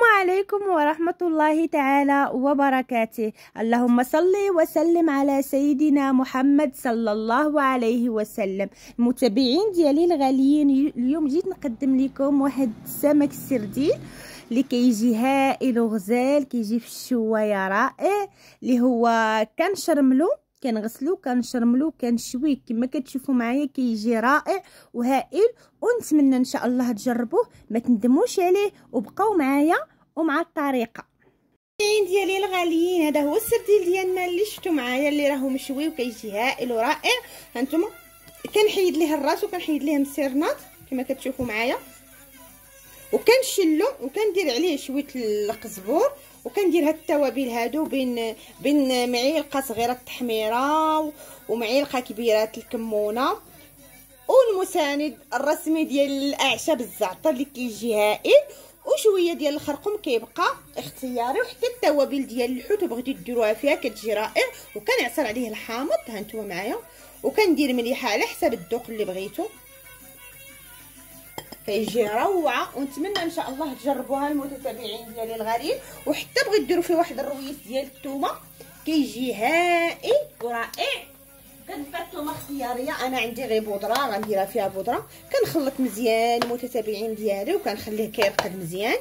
عليكم ورحمة الله تعالى وبركاته. اللهم صل وسلم على سيدنا محمد صلى الله عليه وسلم. المتابعين ديالي الغاليين، اليوم جيت نقدم لكم واحد السمك السردين اللي كيجي هائل وغزال، كيجي في الشوايه رائع، اللي هو كنشرملو كنغسلو كنشرملو كنشويه كما كتشوفوا معايا، كيجي رائع وهائل، ونتمنى ان شاء الله تجربوه ما تندموش عليه، وبقاو معايا ومع الطريقه ديالي الغاليين. هذا هو السردين ديالنا اللي شفتوا معايا، اللي راهو مشوي وكيجي هائل ورائع. هانتوما كنحيد ليه الراس وكنحيد ليه مسيرنات كما كتشوفوا معايا، وكنشلو وكندير عليه شويه القزبور، وكندير هاد التوابل هادو بين معلقه صغيره التحميره ومعلقه كبيره الكمونه والمساند الرسمي ديال الاعشاب الزعتر اللي كيجي هائل، وشويه ديال الخرقوم كيبقى اختياري، وحتى التوابل ديال الحوت بغيتو ديروها فيها كتجي رائع. وكنعصر عليه الحامض هانتوما معايا، وكندير مليحه على حساب الذوق اللي بغيتو، كيجي روعه. ونتمنى ان شاء الله تجربوها المتتابعين ديالي الغاليين. وحتى بغيت ديروا فيه واحد الرويس ديال الثومه كيجي هائل ورائع. كتبقى الثومه اختياريه، انا عندي غير بودره غنديرها فيها بودره، كنخلط مزيان المتتابعين ديالي وكنخليه كيرقد مزيان،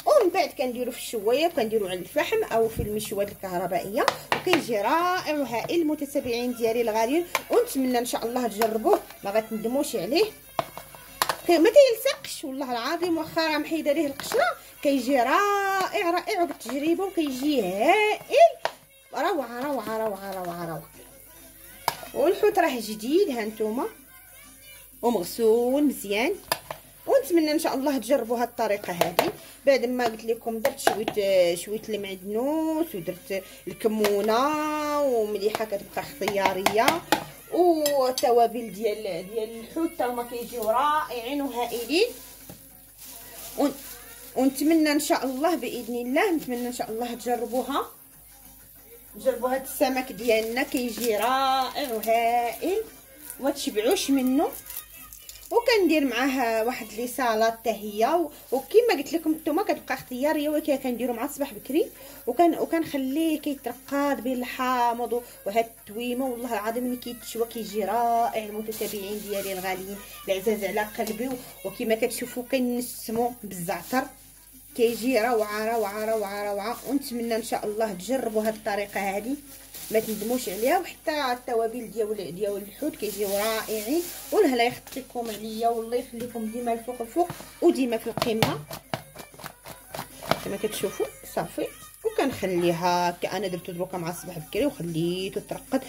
ومن بعد كنديروا في الشوايه وكنديروا على الفحم او في المشويات الكهربائيه، وكيجي رائع وهائل المتتابعين ديالي الغاليين. ونتمنى ان شاء الله تجربوه ما غتندموش عليه، ما كيلصقش والله العظيم، واخا راه محيده ليه القشره كيجي رائع رائع وبالتجربه، وكيجي هائل روعه روعه روعه روعه روعه. والحوت راه جديد هانتوما ومغسول مزيان، ونتمنى ان شاء الله تجربوا هاد الطريقه هذه. بعد ما قلت لكم درت شويه المعدنوس ودرت الكمونه ومليحه كتبقى اختياريه، والتوابل ديال الحوت تا هما كيجيو رائعين وهائلين. ونتمنى ان شاء الله باذن الله، نتمنى ان شاء الله تجربوها هاد السمك ديالنا كيجي رائع وهائل وما تشبعوش منه. وكندير معاه واحد لي سالاد حتى هي، وكما قلت لكم الثومه كتبقى اختياريه، ولكن كنديرو مع الصباح بكري وكنخليه كيترقد بين الحامض وهاد التويمه. والله العظيم ملي كيتشوى كيجي رائع المتتابعين ديالي الغاليين العزاز على قلبي، وكما كتشوفوا كنسمو بالزعتر كيجي روعه روعه روعه روعه. ونتمنى ان شاء الله تجربوا هاد الطريقه هذه ما تندموش عليها. وحتى التوابل ديال الحوت كيجيو رائعين. والله يخليكم عليا والله يخليكم ديما الفوق الفوق وديما في القمه كما كتشوفوا. صافي وكنخليها انا درتو دروكا مع الصباح بكري وخليته ترقد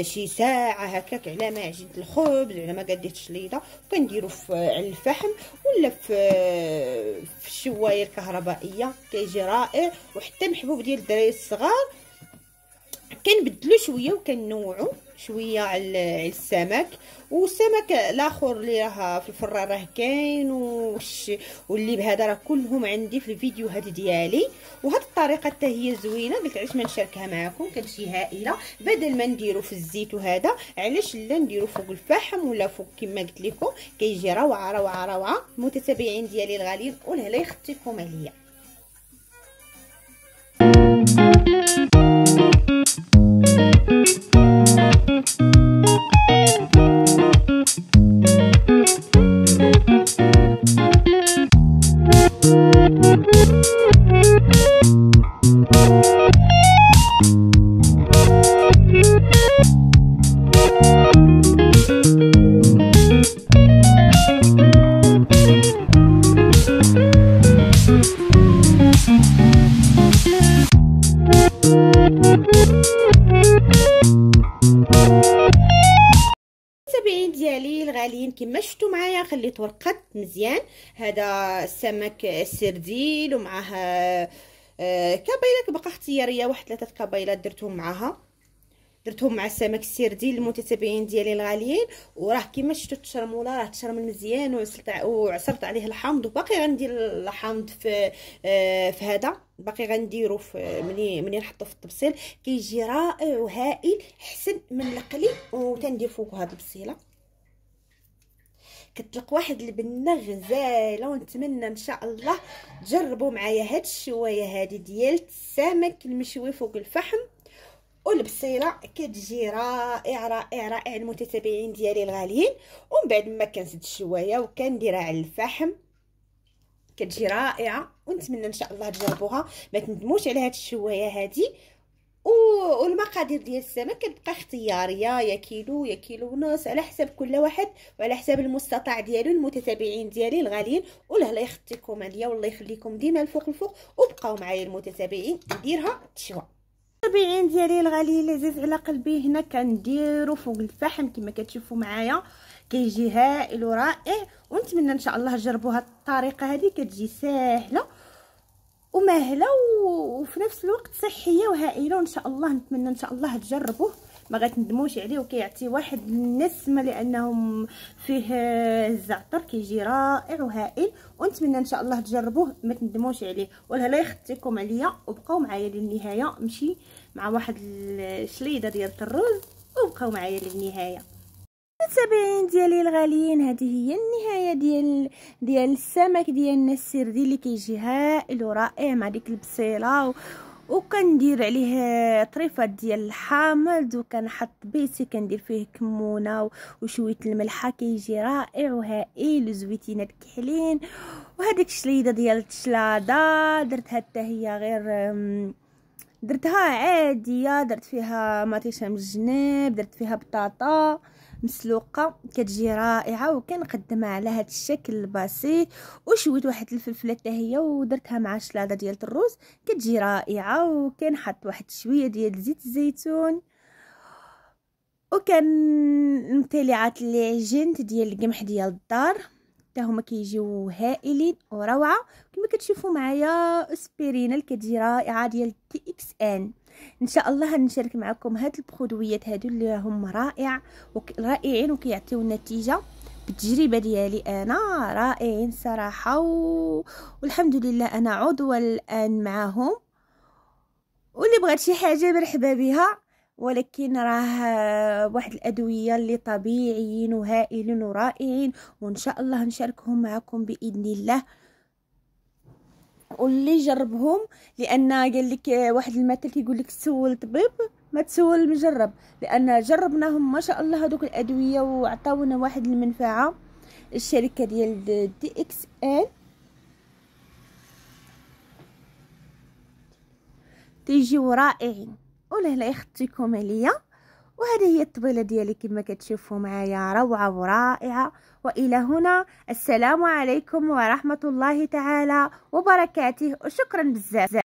شي ساعه هكاك على ما عجنت الخبز على ما قديت الشليضه، وكنديرو على الفحم ولا في الشوايه الكهربائيه كيجي رائع. وحتى محبوب ديال الدراري الصغار كنبدلو شويه وكنوعو شويه على السمك. والسمك الاخر اللي راه في الفران راه كاين، واللي بهذا راه كلهم عندي في الفيديوهات ديالي. وهاد الطريقه حتى هي زوينه، قلت علاش ما نشاركها معكم، كتجي هائله. بدل ما نديرو في الزيت وهذا علاش لا نديرو فوق الفحم ولا فوق كما قلت لكم، كيجي روعه روعه روعه المتتابعين ديالي الغاليين. والله يخطيكم عليا. المتابعين ديالي الغاليين كما شفتوا معايا خليته رقد مزيان. هذا السمك السردين ومعاه كبيله بقى اختياريه، واحد 3 كبيلات درتهم مع السمك السردين المتتابعين ديالي الغاليين. وراه كما شفتوا التشرموله راه تشرمل مزيان، وعصرت عليه الحامض، وباقي غندير الحامض في هذا، باقي غنديرو ملي نحطو في الطبسيل كيجي رائع وهائل، احسن من القلي. وتندير فوق هاد البصيله كتطلق واحد البنه غزاله. ونتمنى ان شاء الله تجربوا معايا هاد الشوايه هادي ديال السمك المشوي فوق الفحم والبصيله. كتجي رائع رائع رائع المتتابعين ديالي الغاليين. ومن بعد ما كنزيد الشوايه وكنديرها على الفحم كتجي رائعه. ونتمنى ان شاء الله تجربوها، ما تندموش على هاد الشوايه هادي. والمقادير ديال السمك كتبقى اختياريه، يا كيلو يا كيلو ونص على حسب كل واحد وعلى حسب المستطاع ديالو. المتتابعين ديالي الغاليين الله يخطيكم عليا والله يخليكم ديما الفوق الفوق. وبقاو معايا المتتابعين نديرها تشوى. المتابعين ديالي الغاليين العزيز على قلبي، هنا كنديرو فوق الفحم كما كتشوفوا معايا كيجي هائل ورائع. ونتمنى ان شاء الله تجربوا هاد الطريقه هذه، كتجي ساهله ومهله وفي نفس الوقت صحيه وهائله. وان شاء الله نتمنى ان شاء الله تجربوه ما غتندموش عليه. وكيعطي واحد النسمه لانهم فيه الزعتر كيجي رائع وهائل. ونتمنى ان شاء الله تجربوه ما تندموش عليه. والله يخطيكم عليا وبقاو معايا للنهايه. نمشي مع واحد الشليده ديال الرز وبقاو معايا للنهايه. المتابعين ديالي الغاليين، هذه هي النهايه ديال السمك ديالنا السردي اللي كيجي هائل ورائع مع ديك البصيله وكندير عليه طريفات ديال الحامض وكنحط بيسي كندير فيه كمونه وشويه الملحه كيجي رائع وهائل وزويتينات كحلين. وهذيك الشليده ديال التشلاضه درتها حتى هي غير درتها عاديه، درت فيها مطيشه من الجناب، درت فيها بطاطا مسلوقه كتجي رائعه. وكنقدمها على هذا الشكل البسيط وشويت واحد الفلفله حتى هي ودرتها مع الشلاضه ديال الروز كتجي رائعه. وكنحط واحد شويه ديال زيت الزيتون وكان المتلعات اللي عجنت ديال القمح ديال الدار حتى هما كيجيو هائلين وروعه. كما كتشوفوا معايا اسبرينا اللي كتجي رائعه ديال تي اكس ان. ان شاء الله نشارك معكم هاد البرودويات هادو اللي هم رائعين وكيعطيو النتيجه بالتجربه ديالي انا رائعين صراحه. والحمد لله انا عضوه الان معاهم. واللي بغات شي حاجه مرحبا بها، ولكن راه واحد الادويه اللي طبيعيين وهائلين ورائعين وان شاء الله نشاركهم معكم باذن الله. واللي جربهم، لان قال لك واحد المثل كيقول لك سول طبيب ما تسول مجرب، لان جربناهم ما شاء الله هذوك الادويه وعطاونا واحد المنفعه. الشركه ديال دي اكس ان تيجيو رائعين والله لا يخطيكم عليا. وهذه هي الطبيله ديالي كما كتشوفوا معايا روعه ورائعه. والى هنا السلام عليكم ورحمه الله تعالى وبركاته وشكرا بزاف.